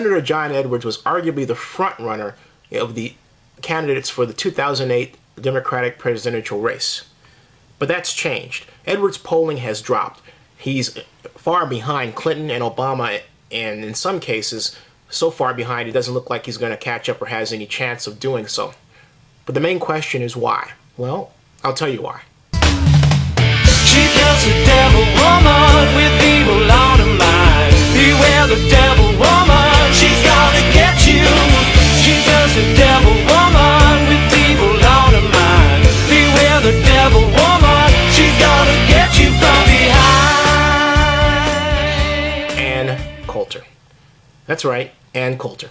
Senator John Edwards was arguably the front runner of the candidates for the 2008 Democratic presidential race. But that's changed. Edwards' polling has dropped. He's far behind Clinton and Obama, and in some cases, so far behind it doesn't look like he's going to catch up or has any chance of doing so. But the main question is why? Well, I'll tell you why. She just a devil woman with evil on her mind. Beware the devil woman, she's gonna get you. She's just a devil woman with evil on her mind. Beware the devil woman, she's gonna get you from behind. Ann Coulter. That's right, Ann Coulter.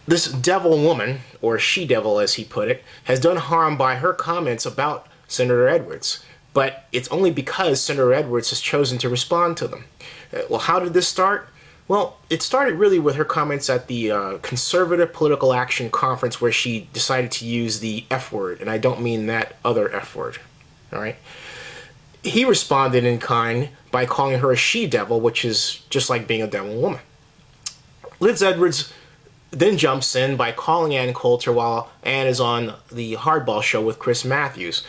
This devil woman, or she-devil as he put it, has done harm by her comments about Senator Edwards. But it's only because Senator Edwards has chosen to respond to them. Well, how did this start? Well, it started really with her comments at the Conservative Political Action Conference, where she decided to use the F word, and I don't mean that other F word, all right? He responded in kind by calling her a she-devil, which is just like being a devil woman. Liz Edwards then jumps in by calling Ann Coulter while Ann is on the Hardball show with Chris Matthews.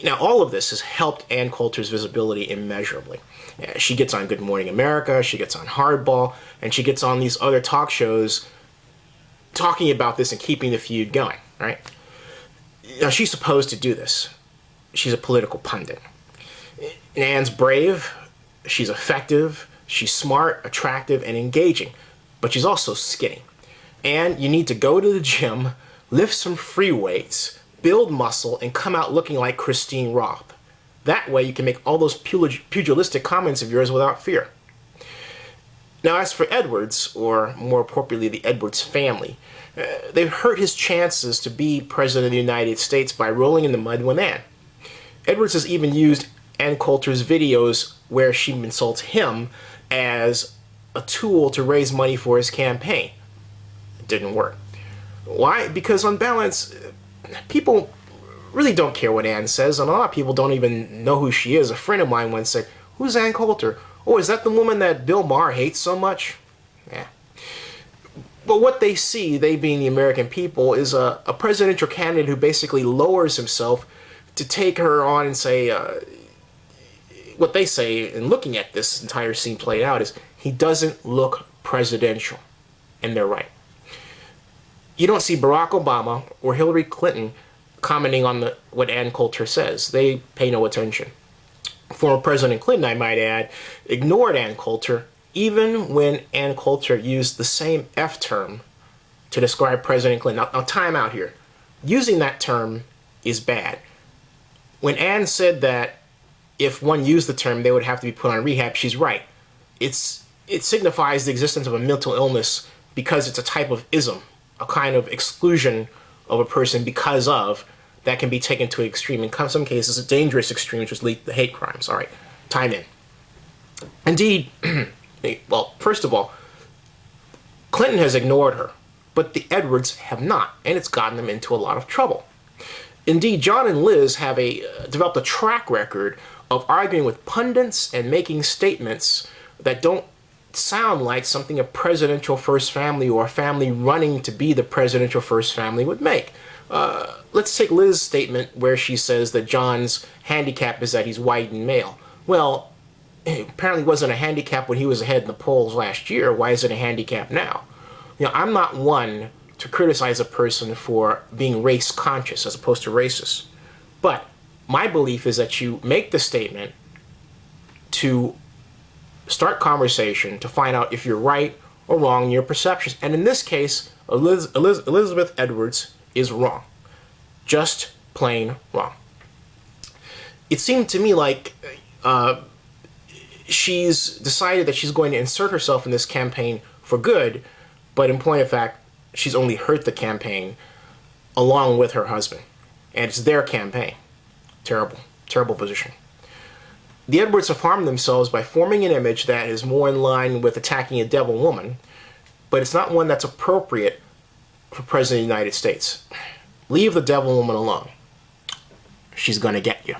Now, all of this has helped Ann Coulter's visibility immeasurably. She gets on Good Morning America, she gets on Hardball, and she gets on these other talk shows talking about this and keeping the feud going, right? Now, she's supposed to do this. She's a political pundit. And Ann's brave, she's effective, she's smart, attractive, and engaging, but she's also skinny. And you need to go to the gym, lift some free weights, build muscle, and come out looking like Christine Roth. That way you can make all those pugilistic comments of yours without fear. Now, as for Edwards, or more appropriately the Edwards family, they've hurt his chances to be President of the United States by rolling in the mud with Ann. Edwards has even used Ann Coulter's videos where she insults him as a tool to raise money for his campaign. It didn't work. Why? Because on balance, people really don't care what Ann says, and a lot of people don't even know who she is. A friend of mine once said, "Who's Ann Coulter? Oh, is that the woman that Bill Maher hates so much?" Yeah. But what they see, they being the American people, is a presidential candidate who basically lowers himself to take her on and say, what they say, in looking at this entire scene played out, is he doesn't look presidential. And they're right. You don't see Barack Obama or Hillary Clinton commenting on what Ann Coulter says. They pay no attention. Former President Clinton, I might add, ignored Ann Coulter even when Ann Coulter used the same F term to describe President Clinton. Now time out here. Using that term is bad. When Ann said that if one used the term, they would have to be put on rehab, she's right. It signifies the existence of a mental illness because it's a type of ism, a kind of exclusion of a person because of, that can be taken to an extreme. In some cases, a dangerous extreme, which lead to hate crimes. All right, time in. Indeed, well, first of all, Clinton has ignored her, but the Edwards have not, and it's gotten them into a lot of trouble. Indeed, John and Liz have developed a track record of arguing with pundits and making statements that don't sound like something a presidential first family or a family running to be the presidential first family would make. Let's take Liz's statement where she says that John's handicap is that he's white and male. Well, it apparently wasn't a handicap when he was ahead in the polls last year. Why is it a handicap now? You know, I'm not one to criticize a person for being race conscious as opposed to racist. But my belief is that you make the statement to start conversation, to find out if you're right or wrong in your perceptions. And in this case, Elizabeth Edwards is wrong. Just plain wrong. It seemed to me like she's decided that she's going to insert herself in this campaign for good, but in point of fact, she's only hurt the campaign along with her husband. And it's their campaign. Terrible, terrible position. The Edwards have harmed themselves by forming an image that is more in line with attacking a devil woman, but it's not one that's appropriate for President of the United States. Leave the devil woman alone. She's gonna get you.